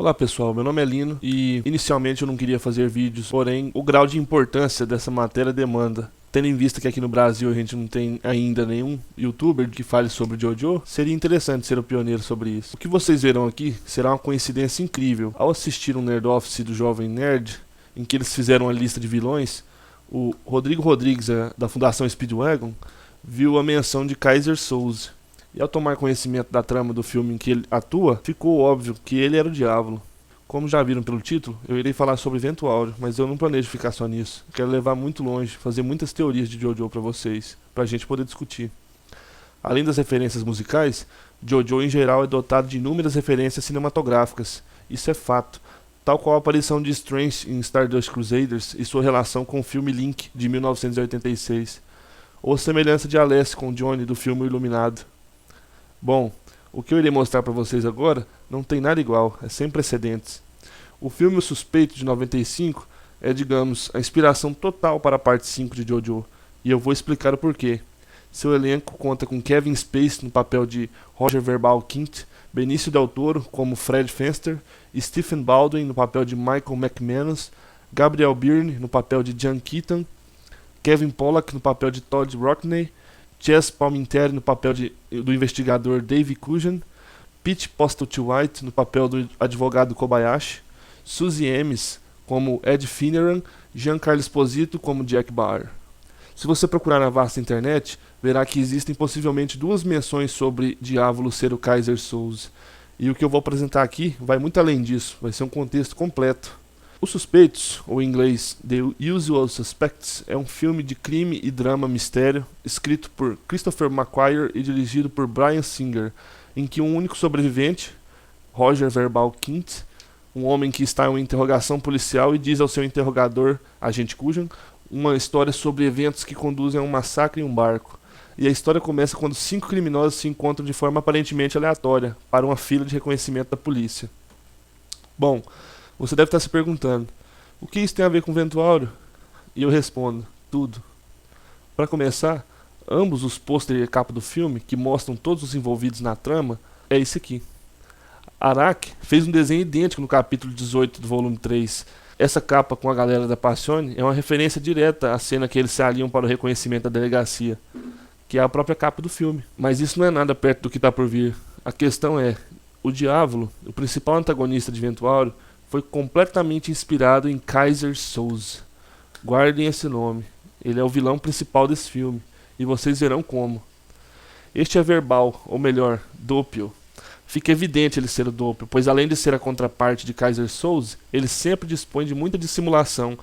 Olá pessoal, meu nome é Lino e inicialmente eu não queria fazer vídeos, porém o grau de importância dessa matéria demanda. Tendo em vista que aqui no Brasil a gente não tem ainda nenhum youtuber que fale sobre JoJo, seria interessante ser o pioneiro sobre isso. O que vocês verão aqui será uma coincidência incrível. Ao assistir um Nerd Office do Jovem Nerd, em que eles fizeram uma lista de vilões, o Rodrigo Rodrigues, da Fundação Speedwagon, viu a menção de Kaiser Soze. E ao tomar conhecimento da trama do filme em que ele atua, ficou óbvio que ele era o Diablo. Como já viram pelo título, eu irei falar sobre Vento Áureo, mas eu não planejo ficar só nisso. Quero levar muito longe, fazer muitas teorias de JoJo pra vocês, pra gente poder discutir. Além das referências musicais, JoJo em geral é dotado de inúmeras referências cinematográficas. Isso é fato, tal qual a aparição de Strange em Stardust Crusaders e sua relação com o filme Link, de 1986, ou a semelhança de Alessi com Johnny do filme O Iluminado. Bom, o que eu irei mostrar para vocês agora não tem nada igual, é sem precedentes. O filme O Suspeito, de 95, é, digamos, a inspiração total para a parte 5 de JoJo, e eu vou explicar o porquê. Seu elenco conta com Kevin Spacey no papel de Roger Verbal Kint, Benício Del Toro como Fred Fenster, Stephen Baldwin no papel de Michael McManus, Gabriel Byrne no papel de Jan Keaton, Kevin Pollak no papel de Todd Rockney, Chess Palminteri no papel do investigador Dave Coogan, Pete Postlethwaite no papel do advogado Kobayashi, Suzy Ames como Ed Fineran, Giancarlo Esposito como Jack Bauer. Se você procurar na vasta internet, verá que existem possivelmente duas menções sobre Diavolo ser o Kaiser Soze, e o que eu vou apresentar aqui vai muito além disso, vai ser um contexto completo. Os Suspeitos, ou em inglês The Usual Suspects, é um filme de crime e drama mistério, escrito por Christopher McQuarrie e dirigido por Bryan Singer, em que um único sobrevivente, Roger Verbal Kint, um homem que está em uma interrogação policial e diz ao seu interrogador, agente Coogan, uma história sobre eventos que conduzem a um massacre em um barco. E a história começa quando 5 criminosos se encontram de forma aparentemente aleatória para uma fila de reconhecimento da polícia. Bom, você deve estar se perguntando, o que isso tem a ver com Vento Áureo? E eu respondo, tudo. Para começar, ambos os pôsteres e a capa do filme, que mostram todos os envolvidos na trama, é esse aqui. Araki fez um desenho idêntico no capítulo 18 do volume 3. Essa capa com a galera da Passione é uma referência direta à cena que eles se aliam para o reconhecimento da delegacia, que é a própria capa do filme. Mas isso não é nada perto do que está por vir. A questão é, o Diavolo, o principal antagonista de Vento Áureo, foi completamente inspirado em Kaiser Soze. Guardem esse nome, ele é o vilão principal desse filme, e vocês verão como. Este é Verbal, ou melhor, Doppio. Fica evidente ele ser o Doppio, pois além de ser a contraparte de Kaiser Soze, ele sempre dispõe de muita dissimulação.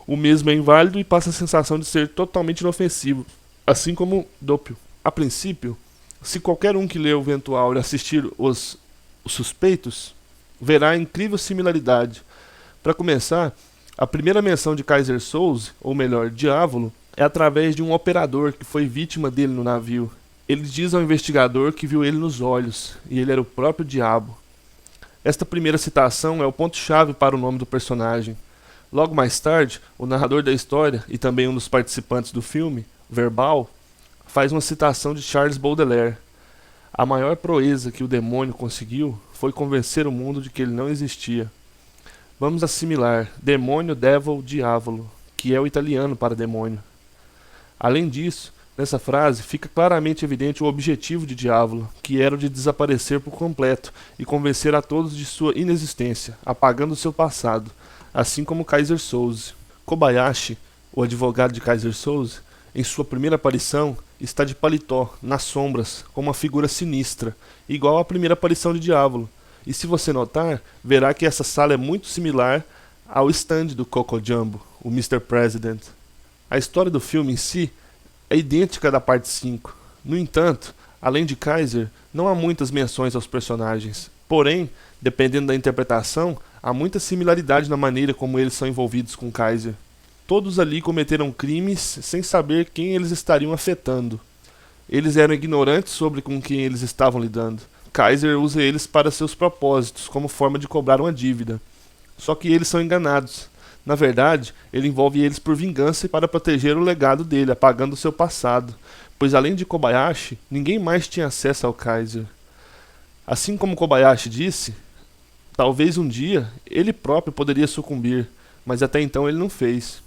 O mesmo é inválido e passa a sensação de ser totalmente inofensivo, assim como Doppio. A princípio, se qualquer um que lê o Vento Áureo assistir os Suspeitos, verá a incrível similaridade. Para começar, a primeira menção de Kaiser Soze, ou melhor, Diavolo, é através de um operador que foi vítima dele no navio. Ele diz ao investigador que viu ele nos olhos, e ele era o próprio Diabo. Esta primeira citação é o ponto-chave para o nome do personagem. Logo mais tarde, o narrador da história, e também um dos participantes do filme, Verbal, faz uma citação de Charles Baudelaire. A maior proeza que o demônio conseguiu foi convencer o mundo de que ele não existia. Vamos assimilar demônio, devil, diavolo, que é o italiano para demônio. Além disso, nessa frase fica claramente evidente o objetivo de Diavolo, que era o de desaparecer por completo e convencer a todos de sua inexistência, apagando seu passado, assim como Kaiser Soze. Kobayashi, o advogado de Kaiser Soze, em sua primeira aparição, está de paletó, nas sombras, com uma figura sinistra, igual à primeira aparição de Diavolo. E se você notar, verá que essa sala é muito similar ao stand do Coco Jumbo, o Mr. President. A história do filme em si é idêntica à da parte 5. No entanto, além de Kaiser, não há muitas menções aos personagens. Porém, dependendo da interpretação, há muita similaridade na maneira como eles são envolvidos com Kaiser. Todos ali cometeram crimes sem saber quem eles estariam afetando. Eles eram ignorantes sobre com quem eles estavam lidando. Kaiser usa eles para seus propósitos, como forma de cobrar uma dívida. Só que eles são enganados. Na verdade, ele envolve eles por vingança e para proteger o legado dele, apagando seu passado. Pois além de Kobayashi, ninguém mais tinha acesso ao Kaiser. Assim como Kobayashi disse, Talvez um dia ele próprio poderia sucumbir, mas até então ele não fez.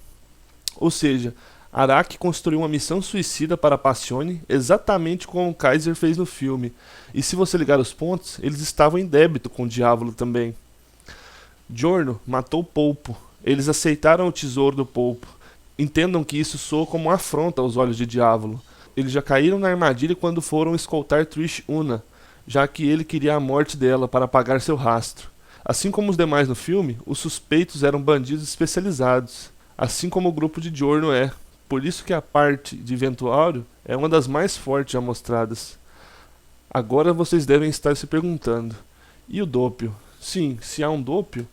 Ou seja, Araki construiu uma missão suicida para Passione exatamente como Kaiser fez no filme. E se você ligar os pontos, eles estavam em débito com o Diavolo também. Giorno matou Polpo. Eles aceitaram o tesouro do Polpo. Entendam que isso soa como uma afronta aos olhos de Diavolo. Eles já caíram na armadilha quando foram escoltar Trish Una, já que ele queria a morte dela para apagar seu rastro. Assim como os demais no filme, os suspeitos eram bandidos especializados, assim como o grupo de Giorno é. Por isso que a parte de Ventuário é uma das mais fortes já mostradas. Agora vocês devem estar se perguntando, e o Doppio? Sim, se há um Doppio,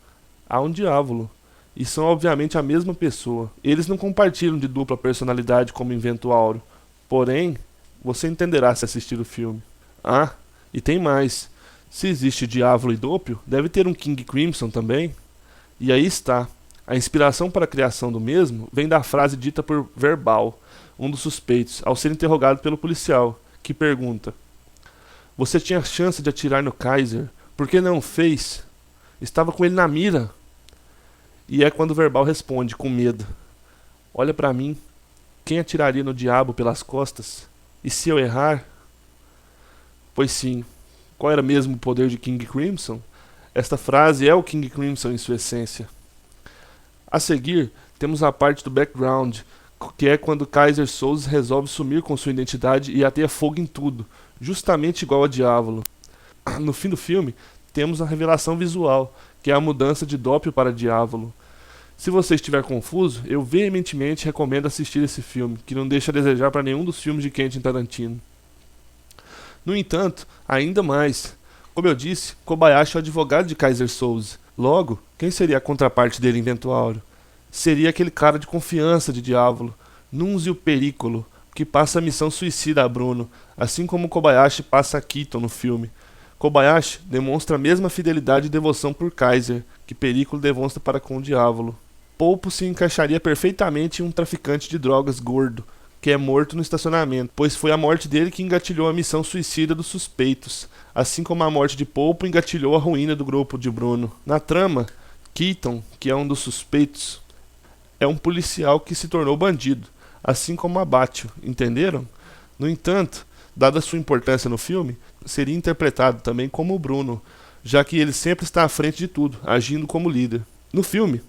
há um Diavolo. E são obviamente a mesma pessoa. Eles não compartilham de dupla personalidade como em Ventuário. Porém, você entenderá se assistir o filme. Ah, e tem mais. Se existe Diavolo e Doppio, deve ter um King Crimson também. E aí está. A inspiração para a criação do mesmo vem da frase dita por Verbal, um dos suspeitos, ao ser interrogado pelo policial, que pergunta: "Você tinha chance de atirar no Kaiser, por que não o fez? Estava com ele na mira." E é quando Verbal responde, com medo: "Olha para mim, quem atiraria no diabo pelas costas? E se eu errar?" Pois sim. Qual era mesmo o poder de King Crimson? Esta frase é o King Crimson em sua essência. A seguir, temos a parte do background, que é quando Kaiser Soze resolve sumir com sua identidade e ateia fogo em tudo, justamente igual a Diavolo. No fim do filme, temos a revelação visual, que é a mudança de Doppio para Diavolo. Se você estiver confuso, eu veementemente recomendo assistir esse filme, que não deixa a desejar para nenhum dos filmes de Quentin Tarantino. No entanto, ainda mais. Como eu disse, Kobayashi é o advogado de Kaiser Soze. Logo, quem seria a contraparte dele em Ventuário? Seria aquele cara de confiança de Diavolo, Nunzio Pericolo, que passa a missão suicida a Bruno, assim como Kobayashi passa a Keaton no filme. Kobayashi demonstra a mesma fidelidade e devoção por Kaiser, que Pericolo demonstra para com o Diavolo. Polpo se encaixaria perfeitamente em um traficante de drogas gordo, que é morto no estacionamento, pois foi a morte dele que engatilhou a missão suicida dos suspeitos, assim como a morte de Polpo engatilhou a ruína do grupo de Bruno. Na trama, Keaton, que é um dos suspeitos, é um policial que se tornou bandido, assim como Abatio, entenderam? No entanto, dada sua importância no filme, seria interpretado também como o Bruno, já que ele sempre está à frente de tudo, agindo como líder. No filme,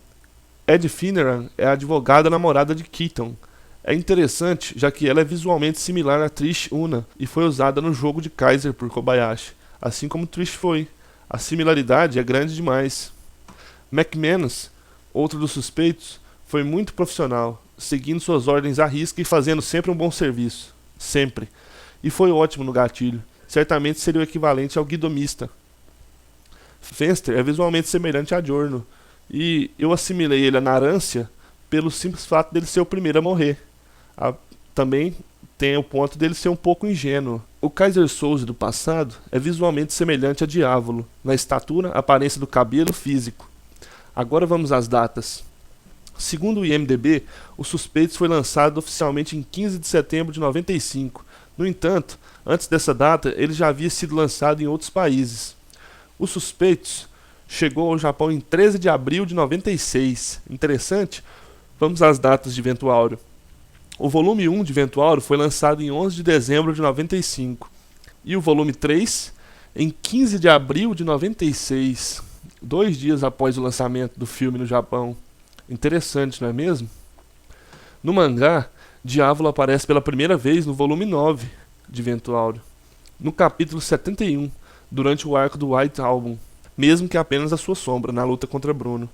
Ed Fineran é a advogada namorada de Keaton. É interessante, já que ela é visualmente similar a Trish Una e foi usada no jogo de Kaiser por Kobayashi, assim como Trish foi. A similaridade é grande demais. McManus, outro dos suspeitos, foi muito profissional, seguindo suas ordens à risca e fazendo sempre um bom serviço. Sempre. E foi ótimo no gatilho. Certamente seria o equivalente ao guidomista. Fenster é visualmente semelhante a Giorno, e eu assimilei ele a Narância pelo simples fato dele ser o primeiro a morrer. Também tem o ponto dele ser um pouco ingênuo. O Kaiser Soze do passado é visualmente semelhante a Diavolo, na estatura, aparência do cabelo e físico. Agora vamos às datas. Segundo o IMDb, O Suspeitos foi lançado oficialmente em 15 de setembro de 95. No entanto, antes dessa data, ele já havia sido lançado em outros países. Os Suspeitos chegou ao Japão em 13 de abril de 96. Interessante? Vamos às datas de Ventuário. O volume 1 de Ventuário foi lançado em 11 de dezembro de 95. E o volume 3 em 15 de abril de 96. 2 dias após o lançamento do filme no Japão. Interessante, não é mesmo? No mangá, Diavolo aparece pela primeira vez no volume 9 de Ventuário, no capítulo 71, durante o arco do White Album, mesmo que apenas a sua sombra na luta contra Bruno.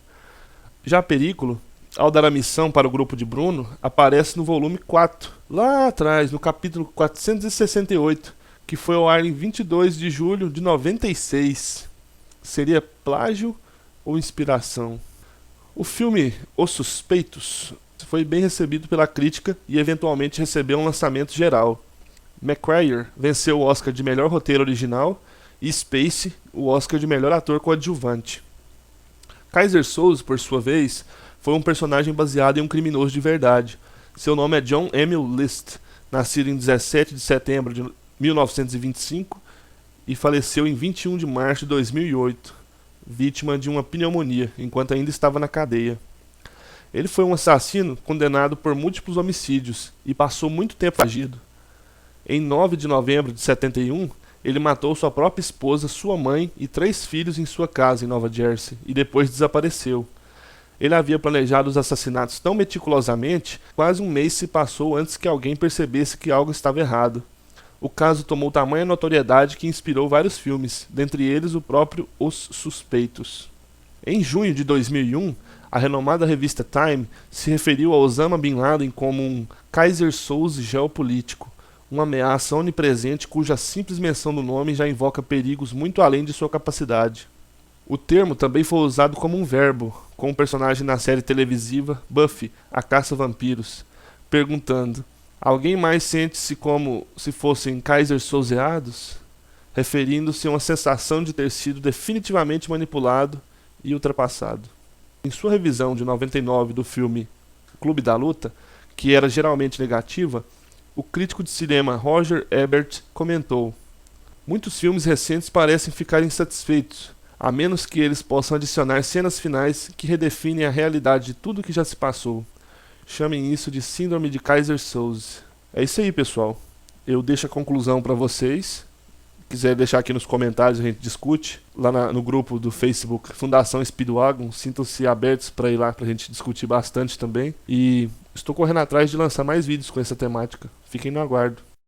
Já Pericolo, ao dar a missão para o grupo de Bruno, aparece no volume 4, lá atrás, no capítulo 468, que foi ao ar em 22 de julho de 96. Seria plágio ou inspiração? O filme Os Suspeitos foi bem recebido pela crítica e eventualmente recebeu um lançamento geral. McQuarrie venceu o Oscar de melhor roteiro original e Spacey o Oscar de melhor ator coadjuvante. Kaiser Soze, por sua vez, foi um personagem baseado em um criminoso de verdade. Seu nome é John Emil List, nascido em 17 de setembro de 1925 e faleceu em 21 de março de 2008. vítima de uma pneumonia, enquanto ainda estava na cadeia. Ele foi um assassino condenado por múltiplos homicídios e passou muito tempo agido. Em 9 de novembro de 71, ele matou sua própria esposa, sua mãe e 3 filhos em sua casa em Nova Jersey e depois desapareceu. Ele havia planejado os assassinatos tão meticulosamente, quase um mês se passou antes que alguém percebesse que algo estava errado. O caso tomou tamanha notoriedade que inspirou vários filmes, dentre eles o próprio Os Suspeitos. Em junho de 2001, a renomada revista Time se referiu a Osama Bin Laden como um Kaiser Soze geopolítico, uma ameaça onipresente cuja simples menção do nome já invoca perigos muito além de sua capacidade. O termo também foi usado como um verbo, com um personagem na série televisiva Buffy, a Caça a Vampiros, perguntando: alguém mais sente-se como se fossem Kaiser Sozeados? Referindo-se a uma sensação de ter sido definitivamente manipulado e ultrapassado. Em sua revisão de 99 do filme Clube da Luta, que era geralmente negativa, o crítico de cinema Roger Ebert comentou: muitos filmes recentes parecem ficar insatisfeitos, a menos que eles possam adicionar cenas finais que redefinem a realidade de tudo que já se passou. Chamem isso de Síndrome de Kaiser Soze. É isso aí, pessoal. Eu deixo a conclusão para vocês. Quiser deixar aqui nos comentários, a gente discute. Lá no grupo do Facebook Fundação Speedwagon, sintam-se abertos para ir lá para a gente discutir bastante também. E estou correndo atrás de lançar mais vídeos com essa temática. Fiquem no aguardo.